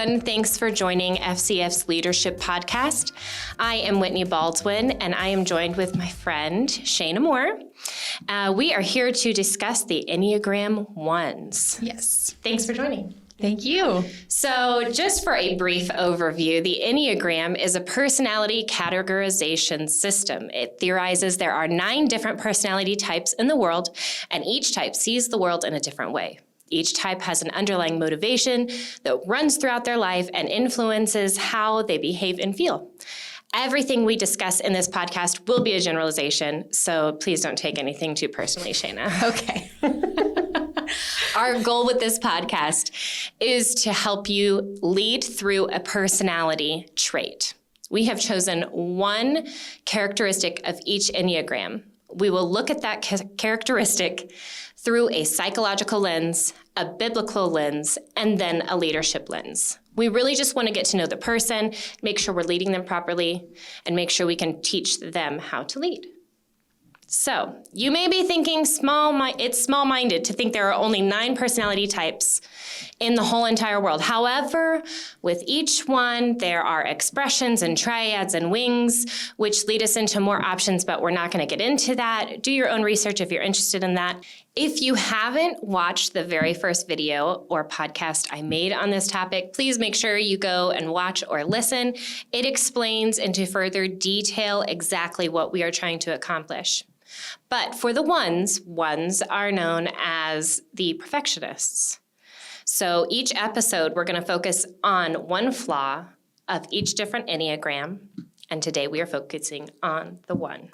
everyone. Thanks for joining FCF's Leadership Podcast. I am Whitney Baldwin, and I am joined with my friend, Shayna Moore. We are here to discuss the Enneagram 1s. Yes. Thanks for joining. Thank you. So just for a brief overview, the Enneagram is a personality categorization system. It theorizes there are 9 different personality types in the world, and each type sees the world in a different way. Each type has an underlying motivation that runs throughout their life and influences how they behave and feel. Everything we discuss in this podcast will be a generalization, so please don't take anything too personally, Shayna. Okay. Our goal with this podcast is to help you lead through a personality trait. We have chosen one characteristic of each Enneagram. We will look at that characteristic through a psychological lens, a biblical lens, and then a leadership lens. We really just want to get to know the person, make sure we're leading them properly, and make sure we can teach them how to lead. So you may be thinking it's small-minded to think there are only 9 personality types in the whole entire world. However, with each one, there are expressions and triads and wings, which lead us into more options, but we're not going to get into that. Do your own research if you're interested in that. If you haven't watched the very first video or podcast I made on this topic, please make sure you go and watch or listen. It explains into further detail exactly what we are trying to accomplish. But for the ones are known as the perfectionists. So each episode, we're going to focus on one flaw of each different Enneagram, and today we are focusing on the 1.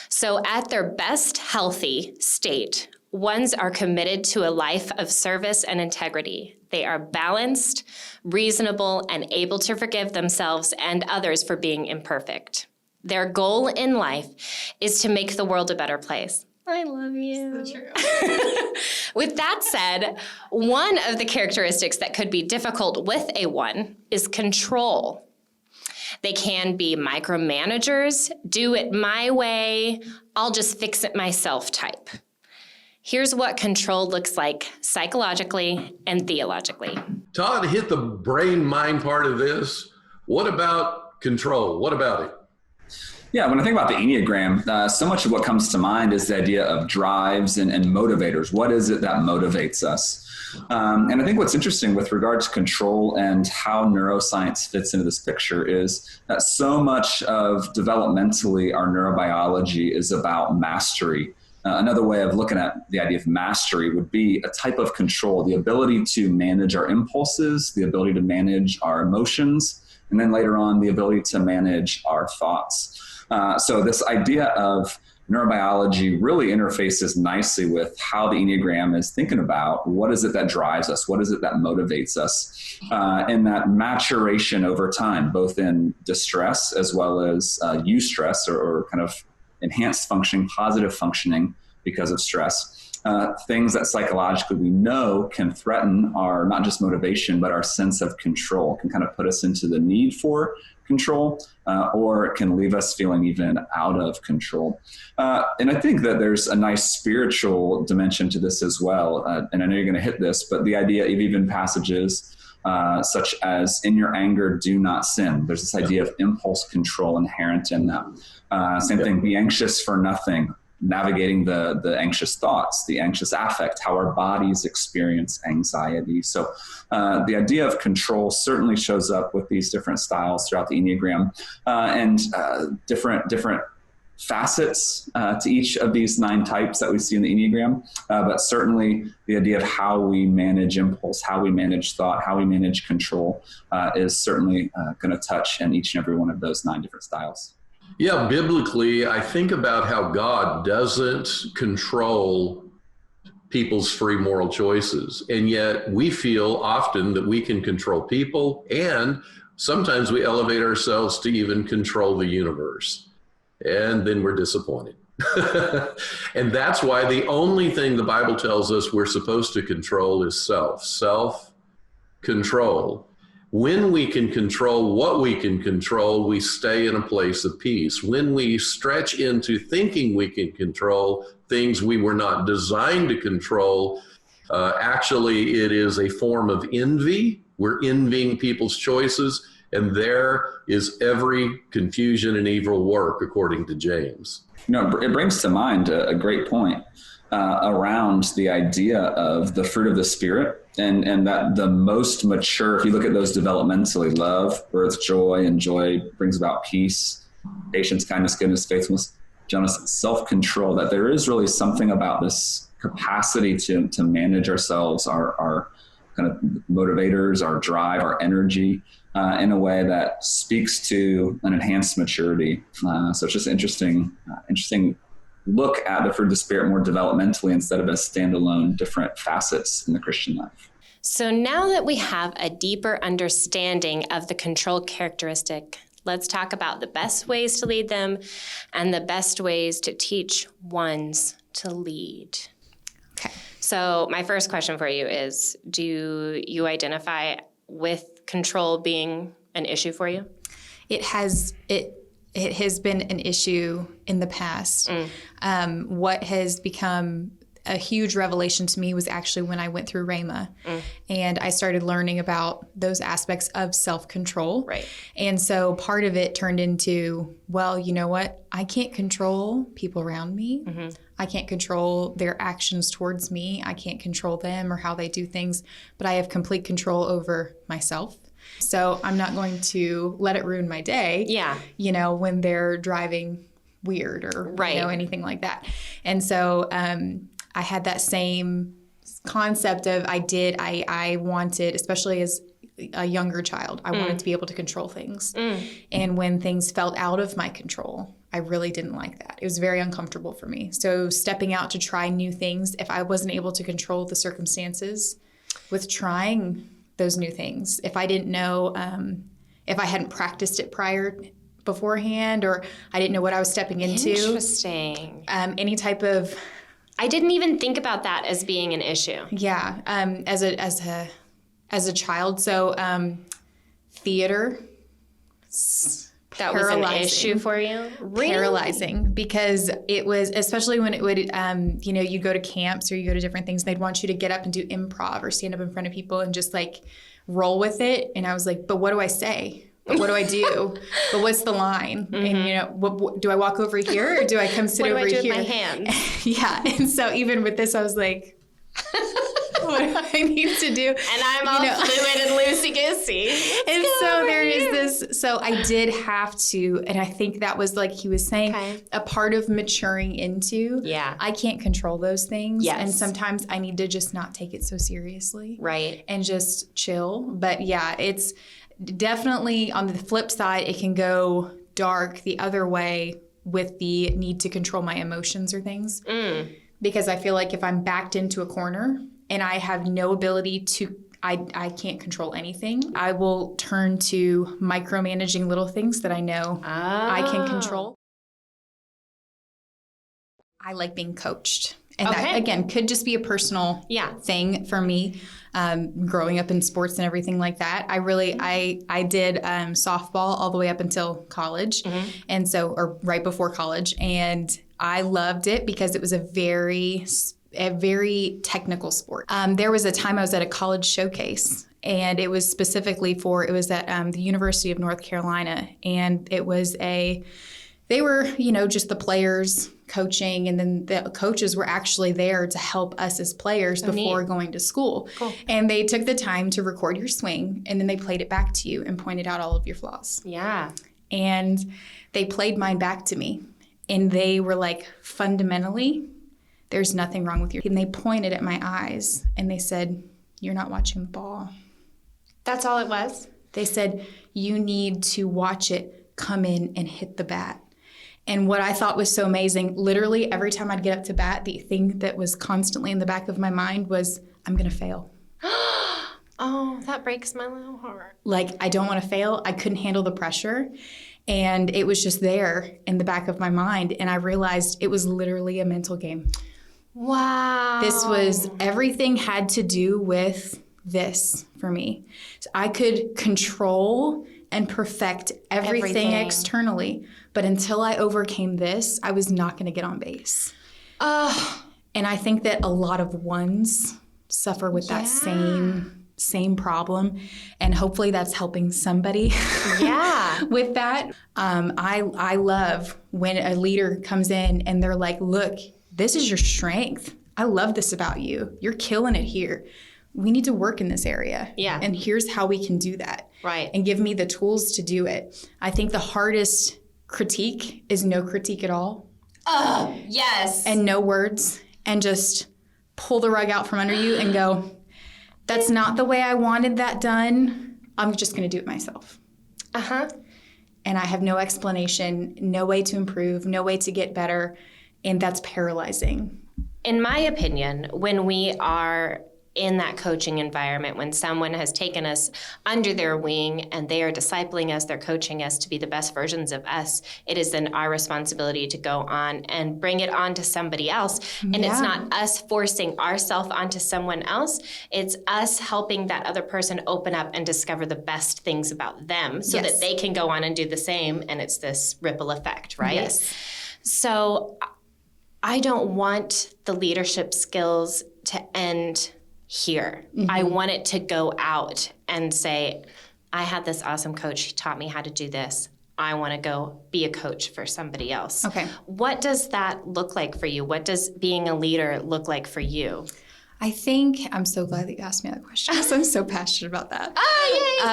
So at their best healthy state, 1s are committed to a life of service and integrity. They are balanced, reasonable, and able to forgive themselves and others for being imperfect. Their goal in life is to make the world a better place. I love you. So true. With that said, one of the characteristics that could be difficult with a 1 is control. They can be micromanagers, do it my way, I'll just fix it myself type. Here's what control looks like psychologically and theologically. Todd hit the brain-mind part of this. What about control? What about it? Yeah, when I think about the Enneagram, so much of what comes to mind is the idea of drives and motivators. What is it that motivates us? And I think what's interesting with regard to control and how neuroscience fits into this picture is that so much of developmentally our neurobiology is about mastery. Another way of looking at the idea of mastery would be a type of control, the ability to manage our impulses, the ability to manage our emotions, and then later on, the ability to manage our thoughts. So this idea of neurobiology really interfaces nicely with how the Enneagram is thinking about what is it that drives us, what is it that motivates us, and that maturation over time, both in distress as well as eustress or kind of enhanced functioning, positive functioning because of stress. Things that psychologically we know can threaten our not just motivation, but our sense of control, can kind of put us into the need for control, or it can leave us feeling even out of control. And I think that there's a nice spiritual dimension to this as well. And I know you're going to hit this, but the idea of even passages such as in your anger, do not sin. There's this idea of impulse control inherent in that. Same thing, be anxious for nothing. Navigating the anxious thoughts, the anxious affect, how our bodies experience anxiety. So the idea of control certainly shows up with these different styles throughout the Enneagram, and different facets to each of these 9 types that we see in the Enneagram. But certainly the idea of how we manage impulse, how we manage thought, how we manage control is certainly going to touch in each and every one of those 9 different styles. Yeah, biblically, I think about how God doesn't control people's free moral choices. And yet we feel often that we can control people, and sometimes we elevate ourselves to even control the universe. And then we're disappointed. And that's why the only thing the Bible tells us we're supposed to control is self-control. When we can control what we can control, we stay in a place of peace. When we stretch into thinking we can control things we were not designed to control, actually it is a form of envy We're envying people's choices, and there is every confusion and evil work, according to James. It brings to mind a great point around the idea of the fruit of the Spirit, and that the most mature, if you look at those developmentally, love births joy, and joy brings about peace, patience, kindness, goodness, faithfulness, gentleness, self-control, that there is really something about this capacity to manage ourselves, our kind of motivators, our drive, our energy, in a way that speaks to an enhanced maturity. So it's just interesting look at the fruit of the Spirit more developmentally instead of as standalone different facets in the Christian life. So now that we have a deeper understanding of the control characteristic, let's talk about the best ways to lead them and the best ways to teach ones to lead. Okay. So my first question for you is, do you identify with control being an issue for you? It has been an issue in the past. What has become a huge revelation to me was actually when I went through Rhema and I started learning about those aspects of self-control. Right. And so part of it turned into, well, you know what? I can't control people around me. Mm-hmm. I can't control their actions towards me. I can't control them or how they do things, but I have complete control over myself. So I'm not going to let it ruin my day. Yeah. When they're driving weird or anything like that. And so I had that same concept of I wanted, especially as a younger child, I wanted to be able to control things. And when things felt out of my control, I really didn't like that. It was very uncomfortable for me. So stepping out to try new things, if I wasn't able to control the circumstances with trying those new things, if I didn't know, if I hadn't practiced it beforehand, or I didn't know what I was stepping into. Interesting. Any type of... I didn't even think about that as being an issue. Yeah, as a child. So theater, that was an issue for you? Really? Paralyzing, because it was, especially when it would, you go to camps or you go to different things, they'd want you to get up and do improv or stand up in front of people and just like roll with it. And I was like, but what do I say? But what do I do? But what's the line? Mm-hmm. And, what, do I walk over here or do I come sit over here? What do I do with my hands? Yeah. And so even with this, I was like, what do I need to do? And I'm all fluid and loosey-goosey. And so there is this, so I did have to, and I think that was like he was saying, a part of maturing into, I can't control those things. Yes. And sometimes I need to just not take it so seriously. Right. And just chill. But yeah, it's definitely on the flip side, it can go dark the other way with the need to control my emotions or things. Because I feel like if I'm backed into a corner and I have no ability to, I can't control anything, I will turn to micromanaging little things that I know I can control. I like being coached. And that, again, could just be a personal thing for me, growing up in sports and everything like that. I did softball all the way up until college, and so, or right before college, and I loved it because it was a very technical sport. There was a time I was at a college showcase, and it was specifically it was at the University of North Carolina, and it was they were, just the players coaching, and then the coaches were actually there to help us as players before going to school. Cool. And they took the time to record your swing, and then they played it back to you and pointed out all of your flaws. Yeah. And they played mine back to me, and they were like, fundamentally, there's nothing wrong with you. And they pointed at my eyes, and they said, you're not watching the ball. That's all it was? They said, you need to watch it come in and hit the bat. And what I thought was so amazing, literally every time I'd get up to bat, the thing that was constantly in the back of my mind was, I'm going to fail. Oh, that breaks my little heart. Like, I don't want to fail. I couldn't handle the pressure. And it was just there in the back of my mind. And I realized it was literally a mental game. Wow. Everything had to do with this for me. So I could control and perfect everything externally. But until I overcame this, I was not going to get on base. And I think that a lot of ones suffer with that same same problem, and hopefully that's helping somebody with that. I love when a leader comes in and they're like, look, this is your strength. I love this about you. You're killing it here. We need to work in this area. Yeah. And here's how we can do that. Right. And give me the tools to do it. I think the hardest critique is no critique at all. Oh, yes. And no words, and just pull the rug out from under you and go, that's not the way I wanted that done. I'm just going to do it myself. Uh-huh. And I have no explanation, no way to improve, no way to get better. And that's paralyzing. In my opinion, when we are in that coaching environment, when someone has taken us under their wing and they are discipling us, they're coaching us to be the best versions of us, it is then our responsibility to go on and bring it on to somebody else. And it's not us forcing ourselves onto someone else. It's us helping that other person open up and discover the best things about them so that they can go on and do the same. And it's this ripple effect, right? Yes. So I don't want the leadership skills to end here. I want it to go out and say, I had this awesome coach. He taught me how to do this. I want to go be a coach for somebody else. Okay. What does that look like for you? What does being a leader look like for you? I think I'm so glad that you asked me that question because I'm so passionate about that. Oh, yay!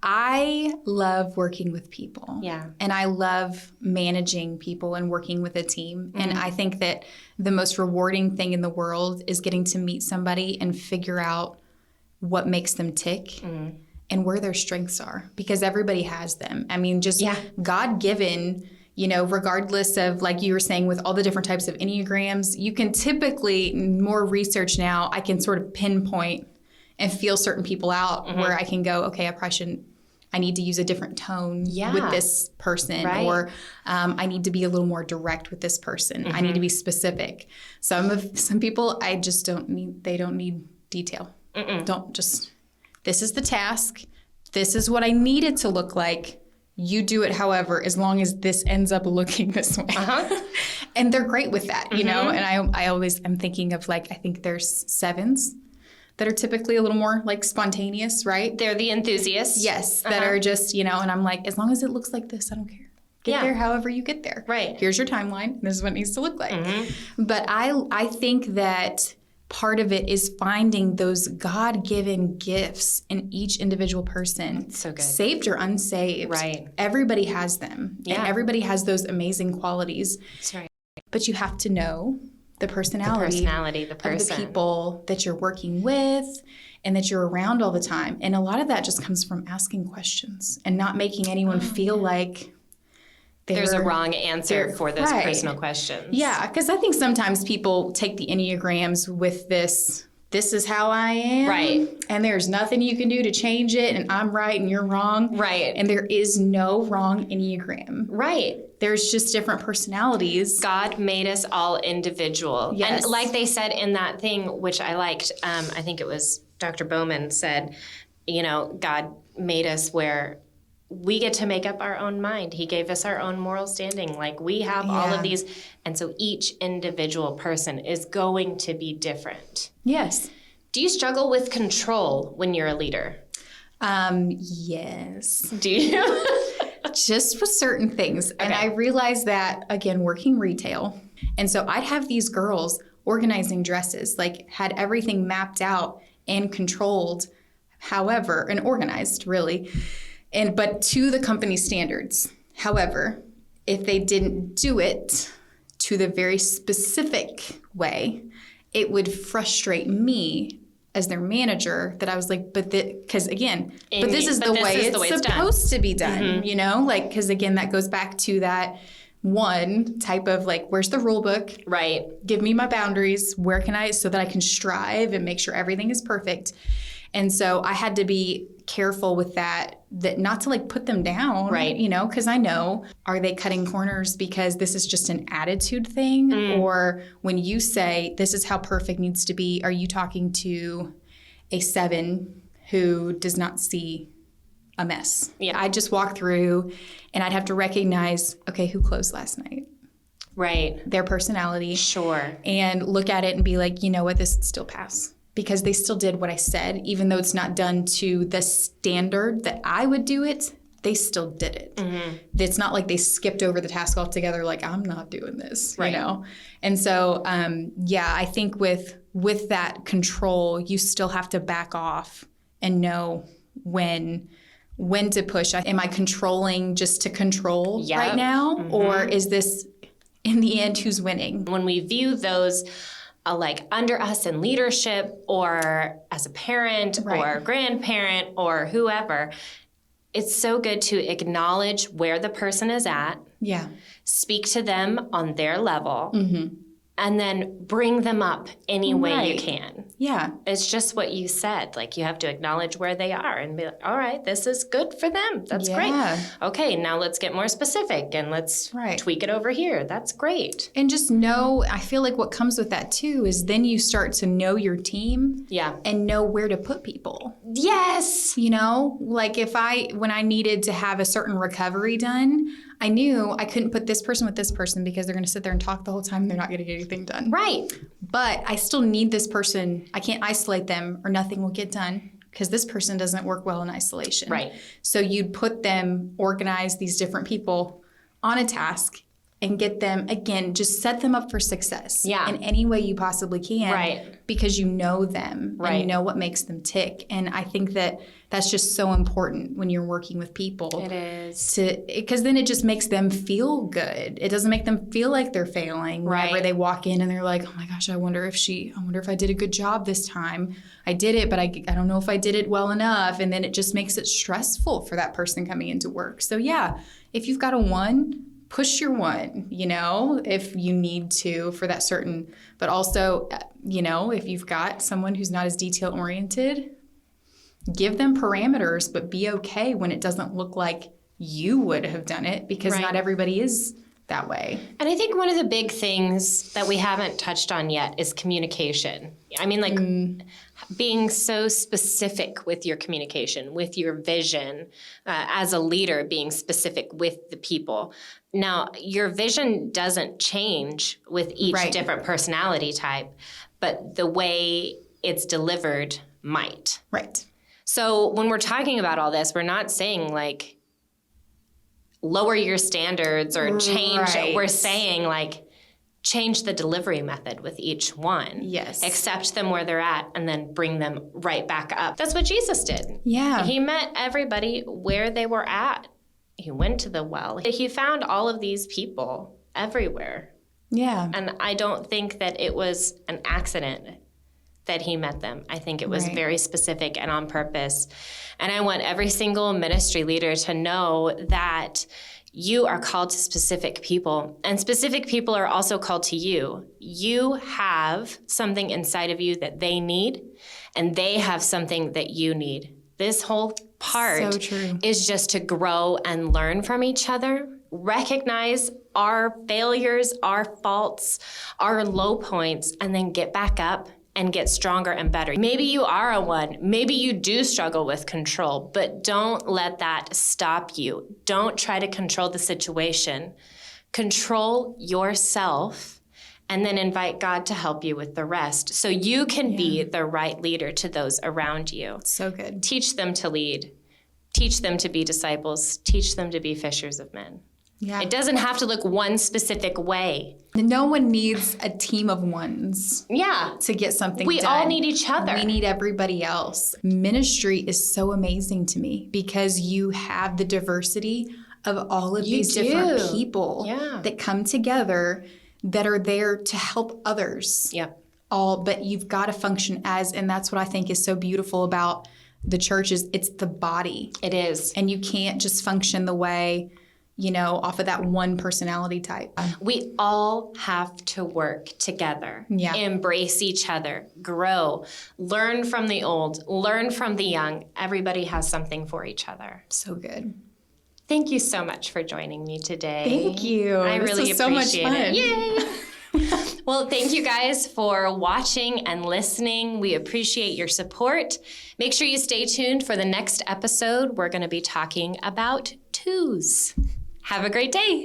I love working with people. Yeah. And I love managing people and working with a team. And I think that the most rewarding thing in the world is getting to meet somebody and figure out what makes them tick and where their strengths are, because everybody has them. I mean, just God-given. You know, regardless of, like you were saying, with all the different types of Enneagrams, you can typically, more research now, I can sort of pinpoint and feel certain people out where I can go, okay, I need to use a different tone with this person, or I need to be a little more direct with this person. I need to be specific. Some people, I just don't need detail. This is the task. This is what I need it to look like. You do it, however, as long as this ends up looking this way. And they're great with that, you know? And I'm thinking of, like, I think there's 7s that are typically a little more, like, spontaneous, right? They're the enthusiasts. Yes, that are just, you know, and I'm like, as long as it looks like this, I don't care. Get there however you get there. Right. Here's your timeline. This is what it needs to look like. But I think that part of it is finding those God-given gifts in each individual person. So good. Saved or unsaved. Right. Everybody has them. Yeah. And everybody has those amazing qualities. That's right. But you have to know the personality the person. of the people that you're working with and that you're around all the time. And a lot of that just comes from asking questions and not making anyone feel like there's a wrong answer for those personal questions. Yeah, because I think sometimes people take the Enneagrams with this is how I am. Right. And there's nothing you can do to change it, and I'm right and you're wrong. Right. And there is no wrong Enneagram. Right. There's just different personalities. God made us all individual. Yes. And like they said in that thing, which I liked, I think it was Dr. Bowman said, you know, God made us where we get to make up our own mind. He gave us our own moral standing. Like, we have all of these. And so each individual person is going to be different. Yes. Do you struggle with control when you're a leader? Yes. Do you? Just with certain things. Okay. And I realized that, again, working retail. And so I'd have these girls organizing dresses, like had everything mapped out and controlled, however, and organized, really. But to the company standards. However, if they didn't do it to the very specific way, it would frustrate me as their manager that I was like, because again, this is the way it's supposed to be done, you know? Like, because again, that goes back to that one type of, like, where's the rule book? Right. Give me my boundaries. Where can so that I can strive and make sure everything is perfect. And so I had to be careful with that not to, like, put them down, right? You know, because I know, are they cutting corners because this is just an attitude thing? Or when you say this is how perfect needs to be, are you talking to a 7 who does not see a mess? Yeah. I'd just walk through and I'd have to recognize, okay, who closed last night? Right. Their personality. Sure. And look at it and be like, you know what, this would still pass. because they still did what I said, even though it's not done to the standard that I would do it, they still did it. Mm-hmm. It's not like they skipped over the task altogether, like, I'm not doing this, you know? And so, I think with that control, you still have to back off and know when to push. Am I controlling just to control right now? Mm-hmm. Or is this, in the end, who's winning? When we view those like under us in leadership or as a parent or grandparent or whoever, it's so good to acknowledge where the person is at. Yeah. Speak to them on their level. Mm-hmm. And then bring them up any way you can. Yeah. It's just what you said. Like, you have to acknowledge where they are and be like, all right, this is good for them. That's great. Okay, now let's get more specific and let's tweak it over here. That's great. And just know, I feel like what comes with that too is then you start to know your team and know where to put people. Yes. You know, like when I needed to have a certain recovery done, I knew I couldn't put this person with this person because they're going to sit there and talk the whole time and they're not going to get anything done. Right. But I still need this person. I can't isolate them or nothing will get done because this person doesn't work well in isolation. Right. So you'd put them, organize these different people on a task and get them, again, just set them up for success in any way you possibly can because you know them and you know what makes them tick. And I think that that's just so important when you're working with people. It is. Because then it just makes them feel good. It doesn't make them feel like they're failing whenever they walk in and they're like, oh my gosh, I wonder if I did a good job this time. I did it, but I don't know if I did it well enough. And then it just makes it stressful for that person coming into work. So if you've got a 1, push your 1, if you need to for that certain, but also, if you've got someone who's not as detail oriented, give them parameters, but be okay when it doesn't look like you would have done it because not everybody is that way. And I think one of the big things that we haven't touched on yet is communication. I mean, being so specific with your communication, with your vision, as a leader, being specific with the people. Now, your vision doesn't change with each different personality type, but the way it's delivered might. Right. So when we're talking about all this, we're not saying like lower your standards or change. We're saying like change the delivery method with each one. Yes. Accept them where they're at and then bring them right back up. That's what Jesus did. Yeah. He met everybody where they were at. He went to the well. He found all of these people everywhere. Yeah. And I don't think that it was an accident that he met them. I think it was very specific and on purpose. And I want every single ministry leader to know that you are called to specific people, and specific people are also called to you. You have something inside of you that they need, and they have something that you need. This whole part is just to grow and learn from each other, recognize our failures, our faults, our low points, and then get back up and get stronger and better. Maybe you are a 1. Maybe you do struggle with control, but don't let that stop you. Don't try to control the situation. Control yourself and then invite God to help you with the rest so you can be the right leader to those around you. So good. Teach them to lead. Teach them to be disciples. Teach them to be fishers of men. Yeah. It doesn't have to look one specific way. No one needs a team of 1s to get something done. We all need each other. We need everybody else. Ministry is so amazing to me because you have the diversity of all of these different people that come together that are there to help others. Yeah. But you've got to function and that's what I think is so beautiful about the church is it's the body. It is. And you can't just function the way off of that one personality type. We all have to work together, embrace each other, grow, learn from the old, learn from the young. Everybody has something for each other. So good. Thank you so much for joining me today. Thank you. I really appreciate so much fun. it. Yay! Well, thank you guys for watching and listening. We appreciate your support. Make sure you stay tuned for the next episode. We're going to be talking about 2s. Have a great day.